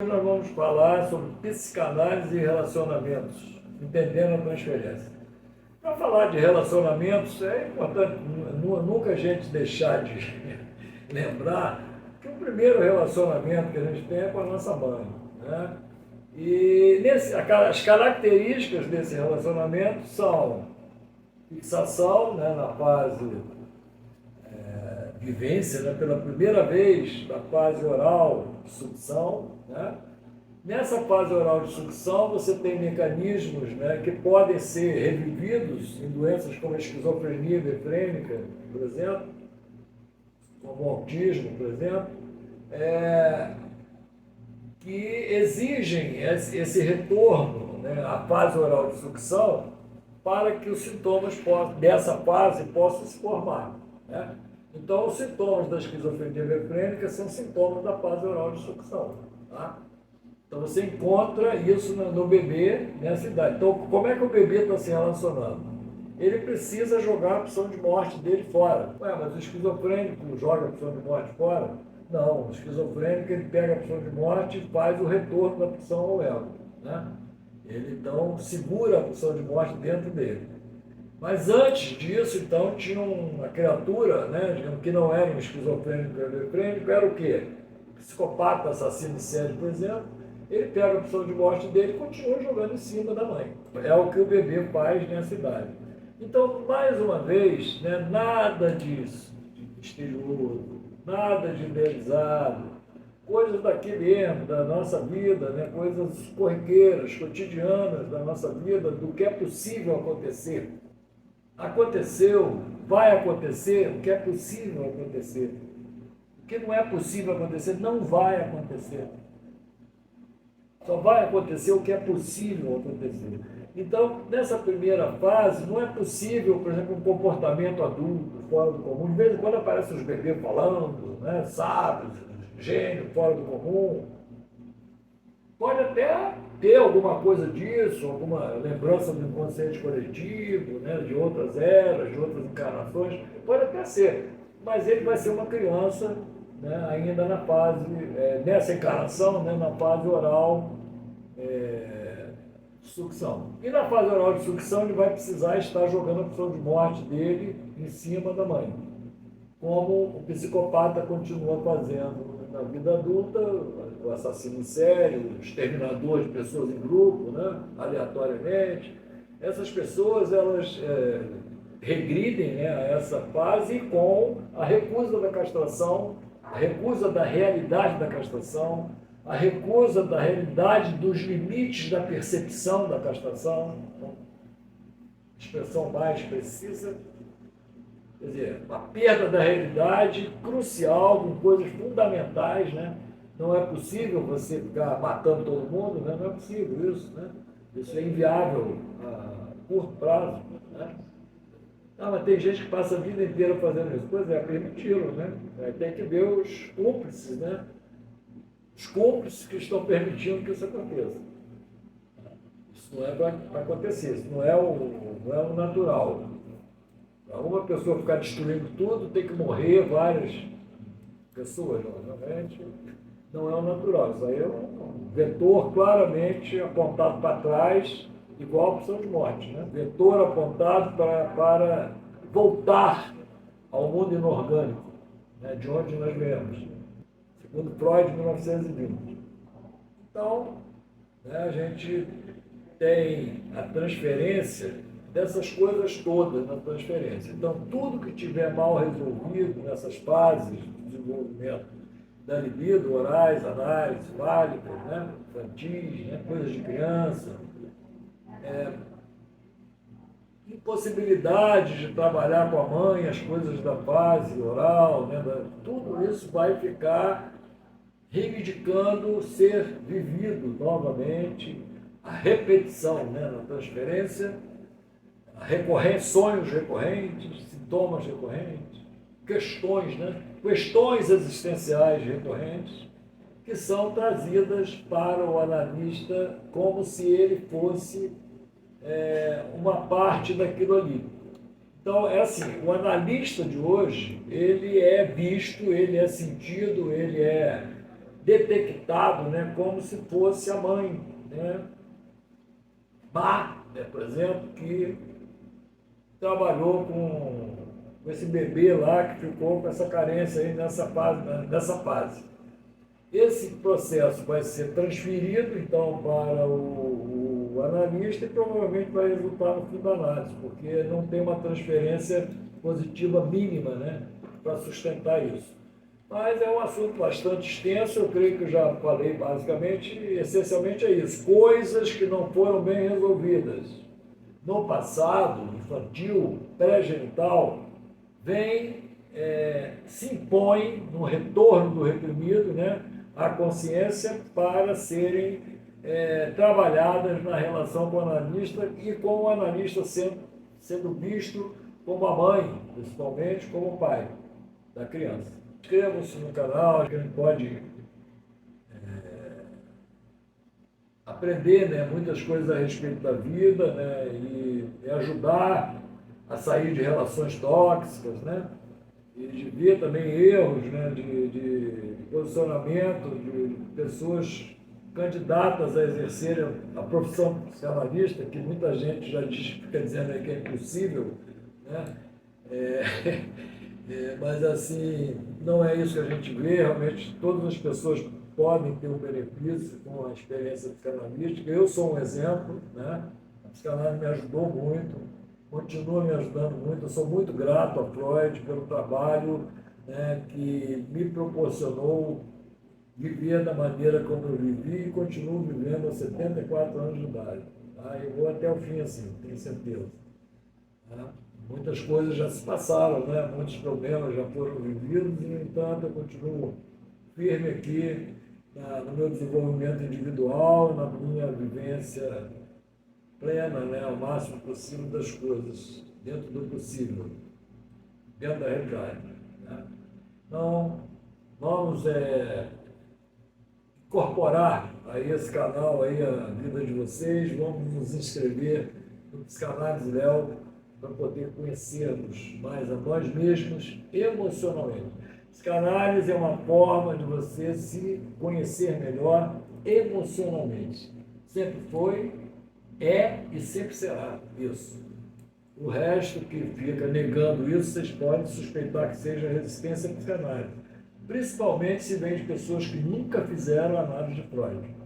nós vamos falar sobre psicanálise e relacionamentos, entendendo a transferência. Para falar de relacionamentos, é importante nunca a gente deixar de lembrar que o primeiro relacionamento que a gente tem é com a nossa mãe, né? E as características desse relacionamento são fixação, né, na fase vivência, né, pela primeira vez na fase oral de sucção, né? Nessa fase oral de sucção, você tem mecanismos, né, que podem ser revividos em doenças como a esquizofrenia befrênica, por exemplo, como o autismo, por exemplo, que exigem esse retorno, né, à fase oral de sucção para que os sintomas dessa fase possam se formar, né? Então, os sintomas da esquizofrenia befrênica são sintomas da fase oral de sucção, tá? Então, você encontra isso no bebê nessa idade. Então, como é que o bebê está se relacionando? Ele precisa jogar a opção de morte dele fora. Ué, mas o esquizofrênico joga a opção de morte fora? Não, o esquizofrênico ele pega a opção de morte e faz o retorno da opção ao ego, né? Ele, então, segura a opção de morte dentro dele. Mas antes disso, então, tinha uma criatura, né, digamos, que não era um esquizofrênico befrênico, era o quê? Psicopata, assassino de série, por exemplo. Ele pega a opção de morte dele e continua jogando em cima da mãe. É o que o bebê faz nessa idade. Então, mais uma vez, né, nada disso de misterioso, nada de idealizado, coisas daqui mesmo, da nossa vida, né, coisas corriqueiras, cotidianas da nossa vida, do que é possível acontecer. Aconteceu, vai acontecer o que é possível acontecer. O que não é possível acontecer não vai acontecer. Só vai acontecer o que é possível acontecer. Então, nessa primeira fase, não é possível, por exemplo, um comportamento adulto, fora do comum. De vez em quando aparecem os bebês falando, né, sábios, gênios, fora do comum. Pode até ter alguma coisa disso, alguma lembrança do inconsciente coletivo, né, de outras eras, de outras encarnações, pode até ser, mas ele vai ser uma criança, né, ainda na fase, nessa encarnação, né, na fase oral de sucção. E na fase oral de sucção ele vai precisar estar jogando a opção de morte dele em cima da mãe, como o psicopata continua fazendo na vida adulta, o assassino em série, o exterminador de pessoas em grupo, né, aleatoriamente. Essas pessoas, elas regridem, né, a essa fase com a recusa da castração, a recusa da realidade da castração, a recusa da realidade dos limites da percepção da castração, expressão mais precisa. Quer dizer, a perda da realidade crucial, com coisas fundamentais, né? Não é possível você ficar matando todo mundo, né? Não é possível isso, né? Isso é inviável a curto prazo, né? Ah, mas tem gente que passa a vida inteira fazendo isso. Pois é, permitiram, né? Tem que ver os cúmplices, né? Os cúmplices que estão permitindo que isso aconteça. Isso não é para acontecer, isso não é o natural. Para uma pessoa ficar destruindo tudo, tem que morrer várias pessoas, obviamente. Não é o natural. Isso aí é um vetor claramente apontado para trás, igual a opção de morte, né? Vetor apontado para voltar ao mundo inorgânico, né? De onde nós viemos, segundo Freud, 1920. Então, né, a gente tem a transferência dessas coisas todas na transferência. Então, tudo que tiver mal resolvido nessas fases de desenvolvimento da libido, orais, anais, fálicas, né, infantis, né, coisas de criança, impossibilidade de trabalhar com a mãe as coisas da fase oral, né, tudo isso vai ficar reivindicando ser vivido novamente, a repetição, né, na transferência, sonhos recorrentes, sintomas recorrentes, questões, né? Questões existenciais recorrentes, que são trazidas para o analista como se ele fosse uma parte daquilo ali. Então, é assim, o analista de hoje, ele é visto, ele é sentido, ele é detectado, né, como se fosse a mãe, né? Má, né, por exemplo, que trabalhou com esse bebê lá que ficou com essa carência aí nessa fase. Esse processo vai ser transferido, então, para o analista e provavelmente vai resultar no fim da análise, porque não tem uma transferência positiva mínima, né, para sustentar isso. Mas é um assunto bastante extenso, eu creio que eu já falei basicamente, essencialmente é isso, coisas que não foram bem resolvidas no passado, infantil, pré-genital, se impõe no retorno do reprimido, né, à consciência para serem trabalhadas na relação com o analista e com o analista sendo visto como a mãe, principalmente como o pai da criança. Inscrevam-se no canal, a gente pode aprender, né, muitas coisas a respeito da vida, né, e ajudar a sair de relações tóxicas, né, e de ver também erros, né, de posicionamento de pessoas candidatas a exercerem a profissão psicanalista, que muita gente já fica dizendo aí que é impossível, né? É, mas assim, não é isso que a gente vê, realmente todas as pessoas podem ter um benefício com a experiência psicanalística. Eu sou um exemplo, né? A psicanálise me ajudou muito, continua me ajudando muito. Eu sou muito grato a Freud pelo trabalho, né, que me proporcionou viver da maneira como eu vivi e continuo vivendo aos 74 anos de idade. Tá? Eu vou até o fim assim, tenho certeza. Tá? Muitas coisas já se passaram, né? Muitos problemas já foram vividos, e, no entanto, eu continuo firme aqui no meu desenvolvimento individual, na minha vivência plena, né? Ao máximo possível das coisas, dentro do possível, dentro da realidade. Né? Então, vamos incorporar a esse canal aí a vida de vocês, vamos nos inscrever no Psicanálise Léo para poder conhecermos mais a nós mesmos emocionalmente. Psicanálise é uma forma de você se conhecer melhor emocionalmente. Sempre foi, é e sempre será isso. O resto que fica negando isso, vocês podem suspeitar que seja resistência à psicanálise. Principalmente se vem de pessoas que nunca fizeram análise de Freud.